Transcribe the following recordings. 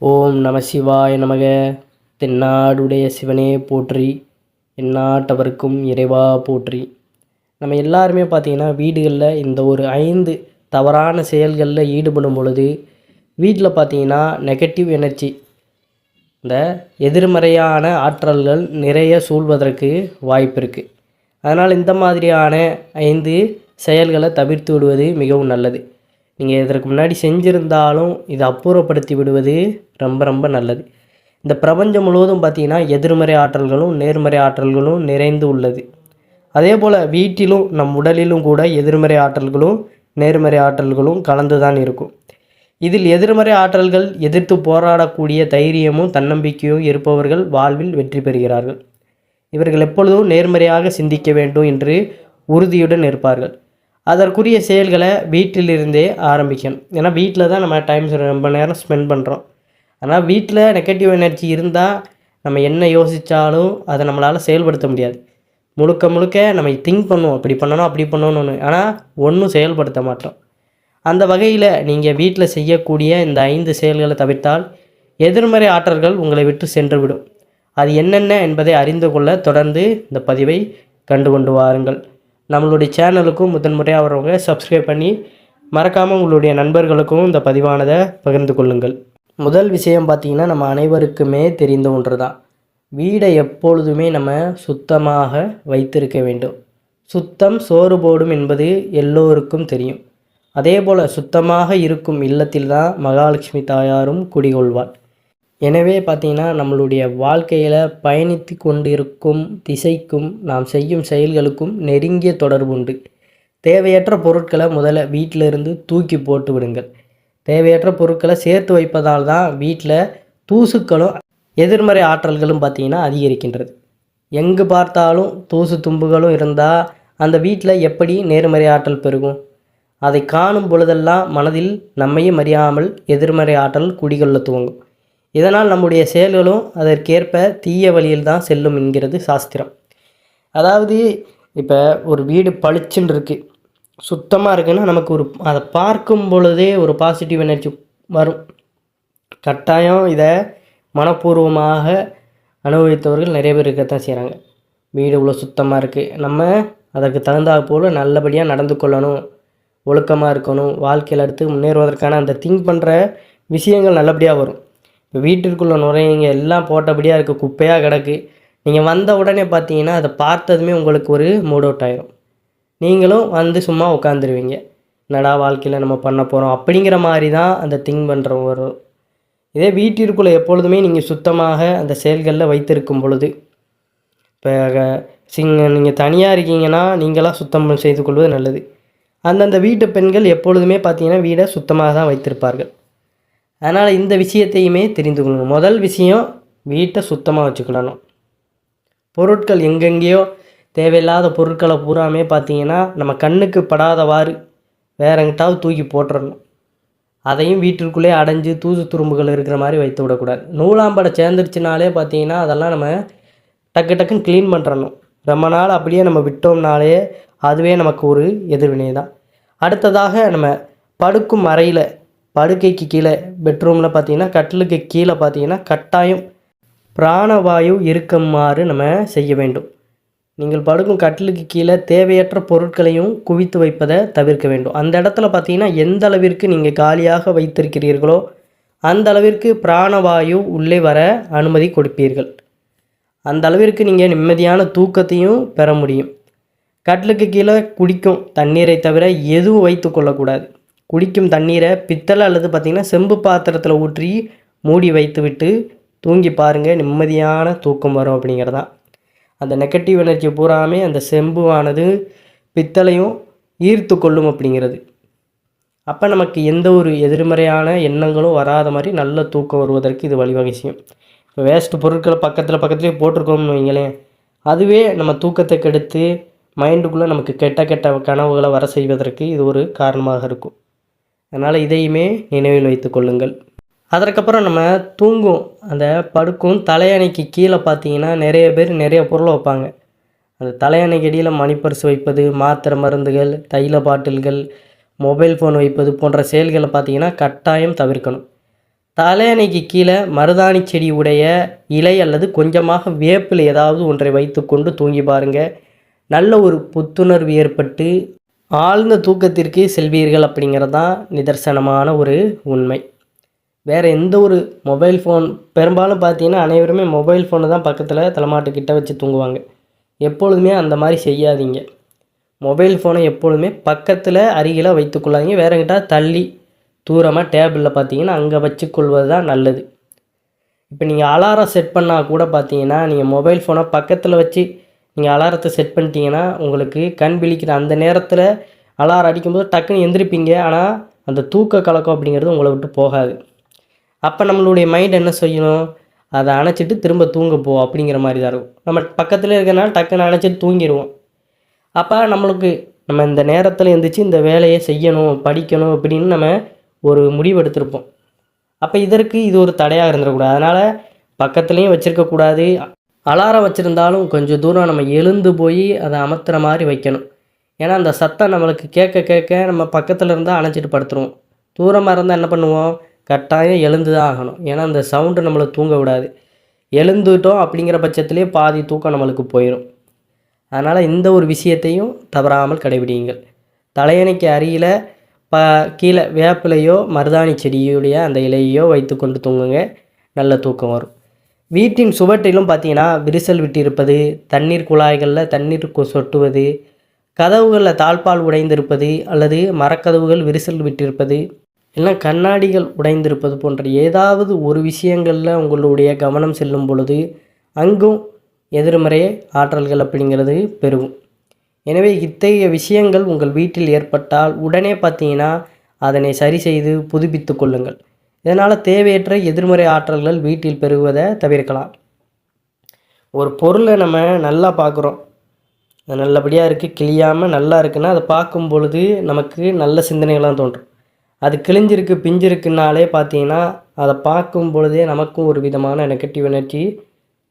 ஓம் நம சிவாய நமக. தென்னாடுடைய சிவனே போற்றி, எந்நாட்டவர்க்கும் இறைவா போற்றி. நம்ம எல்லாருமே பார்த்திங்கன்னா வீடுகளில் இந்த ஒரு 5 தவறான செயல்களில் ஈடுபடும் பொழுது வீட்டில் பார்த்திங்கன்னா நெகட்டிவ் எனர்ஜி, இந்த எதிர்மறையான ஆற்றல்கள் நிறைய சூழ்வதற்கு வாய்ப்பு இருக்குது. அதனால் இந்த மாதிரியான 5 செயல்களை தவிர்த்து விடுவது மிகவும் நல்லது. நீங்கள் இதற்கு முன்னாடி செஞ்சுருந்தாலும் இதை அப்புறப்படுத்தி விடுவது ரொம்ப ரொம்ப நல்லது. இந்த பிரபஞ்சம் முழுவதும் பார்த்திங்கன்னா எதிர்மறை ஆற்றல்களும் நேர்மறை ஆற்றல்களும் நிறைந்து உள்ளது. அதே போல் வீட்டிலும் நம் உடலிலும் கூட எதிர்மறை ஆற்றல்களும் நேர்மறை ஆற்றல்களும் கலந்து தான் இருக்கும். இதில் எதிர்மறை ஆற்றல்கள் எதிர்த்து போராடக்கூடிய தைரியமும் தன்னம்பிக்கையும் இருப்பவர்கள் வாழ்வில் வெற்றி பெறுகிறார்கள். இவர்கள் எப்பொழுதும் நேர்மறையாக சிந்திக்க வேண்டும் என்று உறுதியுடன் இருப்பார்கள். அதற்குரிய செயல்களை வீட்டிலிருந்தே ஆரம்பிக்கணும். ஏன்னா வீட்டில் தான் நம்ம டைம் ரொம்ப நேரம் ஸ்பெண்ட் பண்ணுறோம். ஆனால் வீட்டில் நெகட்டிவ் எனர்ஜி இருந்தால் நம்ம என்ன யோசித்தாலும் அதை நம்மளால் செயல்படுத்த முடியாது. முழுக்க முழுக்க நம்ம திங்க் பண்ணுவோம், இப்படி பண்ணணும் அப்படி பண்ணணும்னு, ஆனால் ஒன்றும் செயல்படுத்த மாட்டோம். அந்த வகையில் நீங்கள் வீட்டில் செய்யக்கூடிய இந்த 5 செயல்களை தவிர்த்தால் எதிர்மறை ஆற்றல்கள் உங்களை விட்டு சென்றுவிடும். அது என்னென்ன என்பதை அறிந்து கொள்ள தொடர்ந்து இந்த பதிவை கண்டு கொண்டு வாருங்கள். நம்மளுடைய சேனலுக்கும் முதன்முறையாக வரவங்க சப்ஸ்கிரைப் பண்ணி மறக்காமல் உங்களுடைய நண்பர்களுக்கும் இந்த பதிவானதை பகிர்ந்து கொள்ளுங்கள். முதல் விஷயம் பார்த்திங்கன்னா, நம்ம அனைவருக்குமே தெரிந்த ஒன்று தான். வீடை எப்பொழுதுமே நம்ம சுத்தமாக வைத்திருக்க வேண்டும். சுத்தம் சோறு போடும் என்பது எல்லோருக்கும் தெரியும். அதே போல் சுத்தமாக இருக்கும் இல்லத்தில் தான் மகாலட்சுமி தாயாரும் குடிகொள்வாள். எனவே பார்த்திங்கன்னா, நம்மளுடைய வாழ்க்கையில் பயணித்து கொண்டிருக்கும் திசைக்கும் நாம் செய்யும் செயல்களுக்கும் நெருங்கிய தொடர்பு உண்டு. தேவையற்ற பொருட்களை முதல்ல வீட்டிலிருந்து தூக்கி போட்டு விடுங்கள். தேவையற்ற பொருட்களை சேர்த்து வைப்பதால் தான் வீட்டில் தூசுக்களும் எதிர்மறை ஆற்றல்களும் பார்த்திங்கன்னா அதிகரிக்கின்றது. எங்கு பார்த்தாலும் தூசு தும்புகளும் இருந்தால் அந்த வீட்டில் எப்படி நேர்மறை ஆற்றல் பெருகும்? அதை காணும் பொழுதெல்லாம் மனதில் நம்மையும் அறியாமல் எதிர்மறை ஆற்றல் குடிகொள்ள துவங்கும். இதனால் நம்முடைய செயல்களும் அதற்கேற்ப தீய வழியில் தான் செல்லும் என்கிறது சாஸ்திரம். அதாவது இப்போ ஒரு வீடு பளிச்சுன்னு இருக்குது, சுத்தமாக இருக்குன்னா நமக்கு அதை பார்க்கும் பொழுதே ஒரு பாசிட்டிவ் எனர்ஜி வரும். கட்டாயம் இதை மனப்பூர்வமாக அனுபவித்தவர்கள் நிறைய பேர் இருக்கத்தான் செய்கிறாங்க. வீடு இவ்வளோ சுத்தமாக இருக்குது, நம்ம அதற்கு தகுந்தாற் போல் நல்லபடியாக நடந்து கொள்ளணும், ஒழுக்கமாக இருக்கணும், வாழ்க்கையில் அடுத்து முன்னேறுவதற்கான அந்த திங்க் பண்ணுற விஷயங்கள் நல்லபடியாக வரும். இப்போ வீட்டிற்குள்ளே நுழையிங்க, எல்லாம் போட்டபடியாக இருக்குது, குப்பையாக கிடக்கு. நீங்கள் வந்த உடனே பார்த்தீங்கன்னா அதை பார்த்ததுமே உங்களுக்கு ஒரு மூட் அவுட் ஆயிரும். நீங்களும் வந்து சும்மா உட்காந்துருவீங்க, என்னடா வாழ்க்கையில் நம்ம பண்ண போகிறோம் அப்படிங்கிற மாதிரி தான் அந்த திங்க் பண்ணுற வரும். இதே வீட்டிற்குள்ளே எப்பொழுதுமே நீங்கள் சுத்தமாக அந்த செயல்களில் வைத்திருக்கும் பொழுது, இப்போ நீங்கள் தனியாக இருக்கீங்கன்னா நீங்களாம் சுத்தம் செய்து கொள்வது நல்லது. அந்தந்த வீட்டு பெண்கள் எப்பொழுதுமே பார்த்தீங்கன்னா வீடை சுத்தமாக தான் வைத்திருப்பார்கள். அதனால் இந்த விஷயத்தையுமே தெரிந்து கொள்ளணும். முதல் விஷயம், வீட்டை சுத்தமாக வச்சுக்கிடணும். பொருட்கள் எங்கெங்கேயோ தேவையில்லாத பொருட்களை பூராமே பார்த்திங்கன்னா நம்ம கண்ணுக்கு படாதவாறு வேற எங்கிட்டாவது தூக்கி போட்டுடணும். அதையும் வீட்டிற்குள்ளே அடைஞ்சு தூசு துரும்புகள் இருக்கிற மாதிரி வைத்து விடக்கூடாது. நூலாம்படை சேர்ந்துருச்சுனாலே பார்த்திங்கன்னா அதெல்லாம் நம்ம டக்கு டக்குன்னு க்ளீன் பண்ணுறணும். ரொம்ப நாள் அப்படியே நம்ம விட்டோம்னாலே அதுவே நமக்கு ஒரு எதிர்வினை தான். அடுத்ததாக நம்ம படுக்கும் அறையில், படுக்கைக்கு கீழே பெட்ரூமில் பார்த்திங்கன்னா கட்டிலுக்கு கீழே பார்த்திங்கன்னா கட்டாயம் பிராணவாயு இருக்குமாறு நம்ம செய்ய வேண்டும். நீங்கள் படுக்கும் கட்டிலுக்கு கீழே தேவையற்ற பொருட்களையும் குவித்து வைப்பதை தவிர்க்க வேண்டும். அந்த இடத்துல பார்த்திங்கன்னா எந்த அளவிற்கு நீங்கள் காலியாக வைத்திருக்கிறீர்களோ அந்த அளவிற்கு பிராணவாயு உள்ளே வர அனுமதி கொடுப்பீர்கள். அந்த அளவிற்கு நீங்கள் நிம்மதியான தூக்கத்தையும் பெற முடியும். கட்டிலுக்கு கீழே குடிக்கும் தண்ணீரை தவிர எதுவும் வைத்து கொள்ளக்கூடாது. குடிக்கும் தண்ணீரை பித்தளை அல்லது பார்த்திங்கன்னா செம்பு பாத்திரத்தில் ஊற்றி மூடி வைத்து விட்டு தூங்கி பாருங்கள், நிம்மதியான தூக்கம் வரும் அப்படிங்கிறதான். அந்த நெகட்டிவ் எனர்ஜி பூராமே அந்த செம்புவானது பித்தளையும் ஈர்த்து கொள்ளும் அப்படிங்கிறது. அப்போ நமக்கு எந்த ஒரு எதிர்மறையான எண்ணங்களும் வராத மாதிரி நல்ல தூக்கம் வருவதற்கு இது வழிவகை செய்யும். இப்போ வேஸ்ட்டு பொருட்களை பக்கத்துலேயே போட்டிருக்கோம்னு வைங்களேன், அதுவே நம்ம தூக்கத்தை கெடுத்து மைண்டுக்குள்ளே நமக்கு கெட்ட கெட்ட கனவுகளை வர செய்வதற்கு இது ஒரு காரணமாக இருக்கும். அதனால் இதையுமே நினைவில் வைத்து கொள்ளுங்கள். அதற்கப்புறம் நம்ம தூங்கும் அந்த படுக்கும் தலையணைக்கு கீழே பார்த்திங்கன்னா நிறைய பேர் நிறைய பொருளை வைப்பாங்க. அந்த தலையணைக்கு அடியில் மணிப்பர்ஸ் வைப்பது, மாத்திரை மருந்துகள், தைல பாட்டில்கள், மொபைல் ஃபோன் வைப்பது போன்ற செயல்களை பார்த்திங்கன்னா கட்டாயம் தவிர்க்கணும். தலையணைக்கு கீழே மருதாணி செடி உடைய இலை அல்லது கொஞ்சமாக வேப்பிலை ஏதாவது ஒன்றை வைத்துக்கொண்டு தூங்கி பாருங்கள். நல்ல ஒரு புத்துணர்வு ஏற்பட்டு ஆழ்ந்த தூக்கத்திற்கு செல்வீர்கள் அப்படிங்கிறது தான் நிதர்சனமான ஒரு உண்மை. வேறு எந்த ஒரு மொபைல் ஃபோன் பெரும்பாலும் பார்த்தீங்கன்னா அனைவருமே மொபைல் ஃபோனு தான் பக்கத்தில் தலைமாட்டுக்கிட்ட வச்சு தூங்குவாங்க. எப்பொழுதுமே அந்த மாதிரி செய்யாதீங்க. மொபைல் ஃபோனை எப்பொழுதுமே பக்கத்தில் அருகில் வைத்துக்கொள்ளாதீங்க. வேறுங்கிட்ட தள்ளி தூரமாக டேபிளில் பார்த்தீங்கன்னா அங்கே வச்சுக்கொள்வது தான் நல்லது. இப்போ நீங்கள் அலாரம் செட் பண்ணால் கூட பார்த்தீங்கன்னா நீங்கள் மொபைல் ஃபோனை பக்கத்தில் வச்சு நீங்கள் அலாரத்தை செட் பண்ணிட்டீங்கன்னா உங்களுக்கு கண் விழிக்கிற அந்த நேரத்தில் அலாரம் அடிக்கும்போது டக்குன்னு எந்திரிப்பீங்க. ஆனால் அந்த தூக்க கலக்கம் அப்படிங்கிறது உங்களை விட்டு போகாது. அப்போ நம்மளுடைய மைண்ட் என்ன செய்யணும், அதை அணைச்சிட்டு திரும்ப தூங்க போ அப்படிங்கிற மாதிரி தான் இருக்கும். நம்ம பக்கத்தில் இருக்கிறனால டக்குன்னு அணைச்சிட்டு தூங்கிடுவோம். அப்போ நம்ம இந்த நேரத்தில் எழுந்திரிச்சு இந்த வேலையை செய்யணும், படிக்கணும் அப்படின்னு நம்ம ஒரு முடிவு எடுத்திருப்போம். அப்போ இதற்கு இது ஒரு தடையாக இருந்துடக்கூடாது. அதனால் பக்கத்துலேயும் வச்சுருக்கக்கூடாது. அலாரம் வச்சுருந்தாலும் கொஞ்சம் தூரம் நம்ம எழுந்து போய் அதை அமர்த்துற மாதிரி வைக்கணும். ஏன்னா அந்த சத்தம் நம்மளுக்கு கேட்க கேட்க நம்ம பக்கத்தில் இருந்தால் அணைச்சிட்டு படுத்துருவோம். தூரமாக இருந்தால் என்ன பண்ணுவோம், கட்டாயம் எழுந்து தான் ஆகணும். ஏன்னா அந்த சவுண்டு நம்மளை தூங்க விடாது. எழுந்துட்டோம் அப்படிங்கிற பட்சத்துலேயே பாதி தூக்கம் நம்மளுக்கு போயிடும். அதனால் இந்த ஒரு விஷயத்தையும் தவறாமல் கடைபிடியுங்கள். தலையணைக்கு அருகில் கீழே வேப்பிலையோ மருதாணி செடியுடைய அந்த இலையோ வைத்து கொண்டு தூங்குங்க. நல்ல தூக்கம் வரும். வீட்டின் சுவற்றிலும் பார்த்தீங்கன்னா விரிசல் விட்டிருப்பது, தண்ணீர் குழாய்களில் தண்ணீர் சொட்டுவது, கதவுகளில் தாழ்பால் உடைந்திருப்பது அல்லது மரக்கதவுகள் விரிசல் விட்டிருப்பது, இல்லை கண்ணாடிகள் உடைந்திருப்பது போன்ற ஏதாவது ஒரு விஷயங்களில் உங்களுடைய கவனம் செல்லும் பொழுது அங்கும் எதிர்மறை ஆற்றல்கள் அப்படிங்கிறது பெருகும். எனவே இத்தகைய விஷயங்கள் உங்கள் வீட்டில் ஏற்பட்டால் உடனே பார்த்தீங்கன்னா அதனை சரி செய்து புதுப்பித்து கொள்ளுங்கள். இதனால் தேவையற்ற எதிர்மறை ஆற்றல்கள் வீட்டில் பெருகுவதை தவிர்க்கலாம். ஒரு பொருளை நம்ம நல்லா பார்க்குறோம், அது நல்லபடியாக இருக்குது, கிழியாமல் நல்லா இருக்குன்னா அதை பார்க்கும் பொழுது நமக்கு நல்ல சிந்தனைகள்லாம் தோன்றும். அது கிழிஞ்சிருக்கு பிஞ்சிருக்குனாலே பார்த்தீங்கன்னா அதை பார்க்கும் பொழுதே நமக்கும் ஒரு விதமான நெகட்டிவ் எனர்ஜி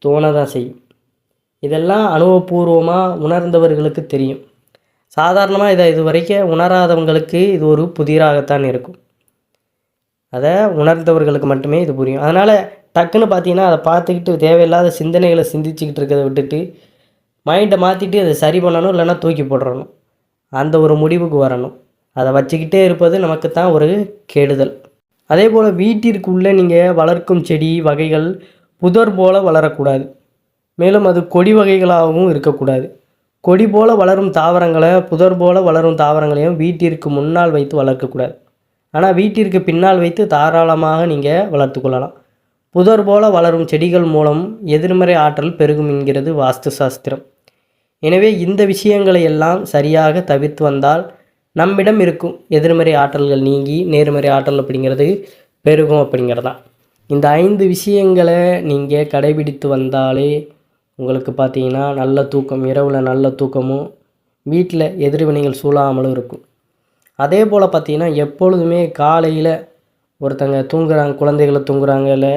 தோண தான் செய்யும். இதெல்லாம் அனுபவபூர்வமாக உணர்ந்தவர்களுக்கு தெரியும். சாதாரணமாக இதை இது வரைக்கும் உணராதவங்களுக்கு இது ஒரு புதிராகத்தான் இருக்கும். அதை உணர்ந்தவர்களுக்கு மட்டுமே இது புரியும். அதனால் டக்குன்னு பார்த்தீங்கன்னா அதை பார்த்துக்கிட்டு தேவையில்லாத சிந்தனைகளை சிந்திச்சுக்கிட்டு இருக்கிறத விட்டுட்டு மைண்டை மாற்றிட்டு அதை சரி பண்ணணும், இல்லைன்னா தூக்கி போட்டுறணும். அந்த ஒரு முடிவுக்கு வரணும். அதை வச்சுக்கிட்டே இருப்பது நமக்கு தான் ஒரு கெடுதல். அதே போல் வீட்டிற்குள்ளே நீங்கள் வளர்க்கும் செடி வகைகள் புதர் போல் வளரக்கூடாது. மேலும் அது கொடி வகைகளாகவும் இருக்கக்கூடாது. கொடி போல் வளரும் தாவரங்களை புதர் போல் வளரும் தாவரங்களையும் வீட்டிற்கு முன்னால் வைத்து வளர்க்கக்கூடாது. ஆனால் வீட்டிற்கு பின்னால் வைத்து தாராளமாக நீங்கள் வளர்த்து கொள்ளலாம். புதர் போல் வளரும் செடிகள் மூலம் எதிர்மறை ஆற்றல் பெருகும் என்கிறது வாஸ்து சாஸ்திரம். எனவே இந்த விஷயங்களை எல்லாம் சரியாக தவிர்த்து வந்தால் நம்மிடம் இருக்கும் எதிர்மறை ஆற்றல்கள் நீங்கி நேர்மறை ஆற்றல் அப்படிங்கிறது பெருகும் அப்படிங்கிறதான். இந்த 5 விஷயங்களை நீங்கள் கடைபிடித்து வந்தாலே உங்களுக்கு பார்த்தீங்கன்னா நல்ல தூக்கம், இரவில் நல்ல தூக்கமும் வீட்டில் எதிர்வினைகள் சூழாமலும் இருக்கும். அதே போல் பார்த்தீங்கன்னா எப்பொழுதுமே காலையில் ஒருத்தங்க தூங்குறாங்க, குழந்தைகளை தூங்குறாங்க, இல்லை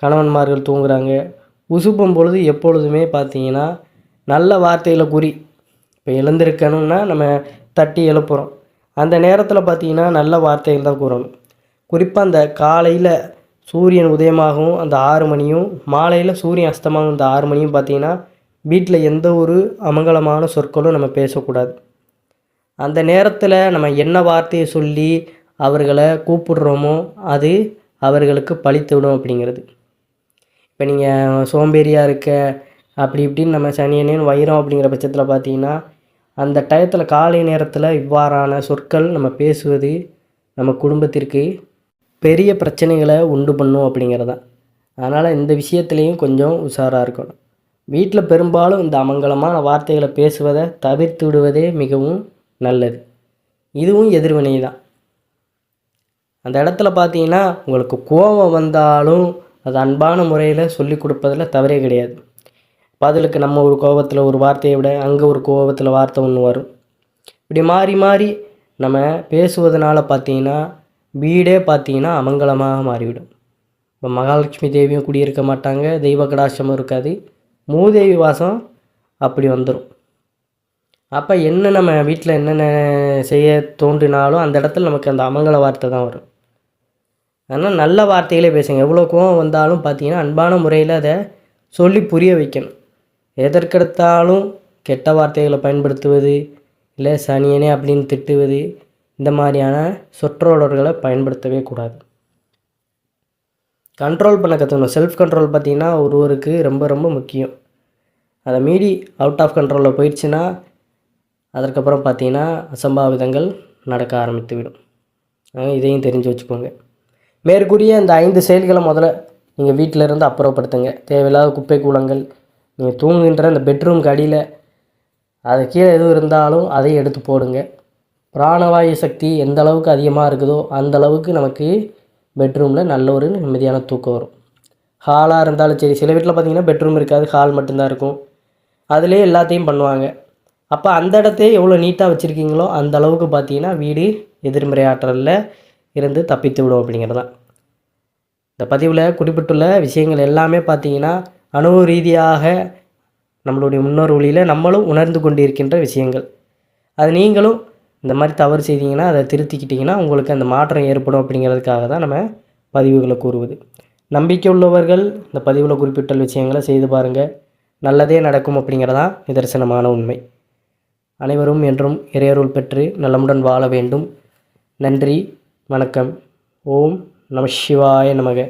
கணவன்மார்கள் தூங்குறாங்க, உசுப்பும் பொழுது எப்பொழுதுமே பார்த்தீங்கன்னா நல்ல வார்த்தையில் குறி. இப்போ எழுந்திருக்கணும்னா நம்ம தட்டி எழுப்புகிறோம், அந்த நேரத்தில் பார்த்தீங்கன்னா நல்ல வார்த்தைகள் தான் கூறணும். குறிப்பாக அந்த காலையில் சூரியன் உதயமாகவும் அந்த 6 மணியும் மாலையில் சூரியன் அஸ்தமாகும் அந்த 6 மணியும் பார்த்தீங்கன்னா வீட்டில் எந்த ஒரு அமங்கலமான சொற்களும் நம்ம பேசக்கூடாது. அந்த நேரத்தில் நம்ம என்ன வார்த்தையை சொல்லி அவர்களை கூப்பிடுறோமோ அது அவர்களுக்கு பழித்துவிடும் அப்படிங்கிறது. இப்போ நீங்கள் சோம்பேறியாக இருக்க அப்படி இப்படின்னு நம்ம சனியனேன்னு வைரோம் அப்படிங்கிற பட்சத்தில் பார்த்தீங்கன்னா அந்த டயத்தில் காலை நேரத்தில் இவ்வாறான சொற்கள் நம்ம பேசுவது நம்ம குடும்பத்திற்கு பெரிய பிரச்சனைகளை உண்டு பண்ணும் அப்படிங்கிறது தான். அதனால் இந்த விஷயத்துலேயும் கொஞ்சம் உஷாராக இருக்கணும். வீட்டில் பெரும்பாலும் இந்த அமங்கலமான வார்த்தைகளை பேசுவதை தவிர்த்து விடுவதே மிகவும் நல்லது. இதுவும் எதிர்வினை தான். அந்த இடத்துல பார்த்தீங்கன்னா உங்களுக்கு கோபம் வந்தாலும் அது அன்பான முறையில் சொல்லி கொடுப்பதில் தவறே கிடையாது. பதிலுக்கு நம்ம ஒரு கோபத்தில் ஒரு வார்த்தையை விட அங்கே ஒரு கோபத்தில் வார்த்தை ஒன்று வரும். இப்படி மாறி மாறி நம்ம பேசுவதனால பார்த்தீங்கன்னா வீடே பார்த்தீங்கன்னா அமங்கலமாக மாறிவிடும். இப்போ மகாலட்சுமி தேவியும் குடியிருக்க மாட்டாங்க, தெய்வ கடாட்சமும் இருக்காது, மூதேவி வாசம் அப்படி வந்துடும். அப்போ என்ன நம்ம வீட்டில் என்னென்ன செய்ய தோன்றினாலும் அந்த இடத்துல நமக்கு அந்த அமங்கல வார்த்தை தான் வரும். அதனால் நல்ல வார்த்தைகளே பேசுங்க. எவ்வளோ கோவம் வந்தாலும் பார்த்தீங்கன்னா அன்பான முறையில் அதை சொல்லி புரிய வைக்கணும். எதற்கெடுத்தாலும் கெட்ட வார்த்தைகளை பயன்படுத்துவது, இல்லை சனியனே அப்படின்னு திட்டுவது, இந்த மாதிரியான சொற்றொடர்களை பயன்படுத்தவே கூடாது. கண்ட்ரோல் பண்ண கற்றுக்கணும். செல்ஃப் கண்ட்ரோல் பார்த்திங்கன்னா ஒருவருக்கு ரொம்ப ரொம்ப முக்கியம். அதை மீறி அவுட் ஆஃப் கண்ட்ரோலில் போயிடுச்சுன்னா அதற்கப்புறம் பார்த்திங்கன்னா அசம்பாவிதங்கள் நடக்க ஆரம்பித்துவிடும். இதையும் தெரிஞ்சு வச்சுக்கோங்க. மேற்கூறிய இந்த 5 செயல்களை முதல்ல நீங்கள் வீட்டில் இருந்து அப்புறப்படுத்துங்க. தேவையில்லாத குப்பை கூலங்கள், நீங்கள் தூங்குகின்ற இந்த பெட்ரூம்க்கு அடியில் அது கீழே எதுவும் இருந்தாலும் அதை எடுத்து போடுங்க. பிராணவாயு சக்தி எந்த அளவுக்கு அதிகமாக இருக்குதோ அந்த அளவுக்கு நமக்கு பெட்ரூமில் நல்ல ஒரு நிம்மதியான தூக்கம் வரும். ஹாலாக இருந்தாலும் சரி, சில வீட்டில் பார்த்திங்கன்னா பெட்ரூம் இருக்காது, ஹால் மட்டும்தான் இருக்கும். அதிலே எல்லாத்தையும் பண்ணுவாங்க. அப்போ அந்த இடத்தையே எவ்வளோ நீட்டாக வச்சுருக்கீங்களோ அந்த அளவுக்கு பார்த்திங்கன்னா வீடு எதிர்மறை ஆற்றலில் இருந்து தப்பித்து விடும் அப்படிங்கிறது தான். இந்த பதிவில் குறிப்பிட்டுள்ள விஷயங்கள் எல்லாமே பார்த்திங்கன்னா அனுபவ ரீதியாக நம்மளுடைய முன்னோர் வழியில் நம்மளும் உணர்ந்து கொண்டிருக்கின்ற விஷயங்கள். அது நீங்களும் இந்த மாதிரி தவறு செய்தீங்கன்னா அதை திருத்திக்கிட்டிங்கன்னா உங்களுக்கு அந்த மாற்றம் ஏற்படும் அப்படிங்கிறதுக்காக தான் நம்ம பதிவுகளை கூறுவது. நம்பிக்கை உள்ளவர்கள் இந்த பதிவில் குறிப்பிட்ட விஷயங்களை செய்து பாருங்கள், நல்லதே நடக்கும் அப்படிங்கிறதான் நிதர்சனமான உண்மை. அனைவரும் என்றும் இறையருள் பெற்று நலமுடன் வாழ வேண்டும். நன்றி, வணக்கம். ஓம் நம சிவாய நமக.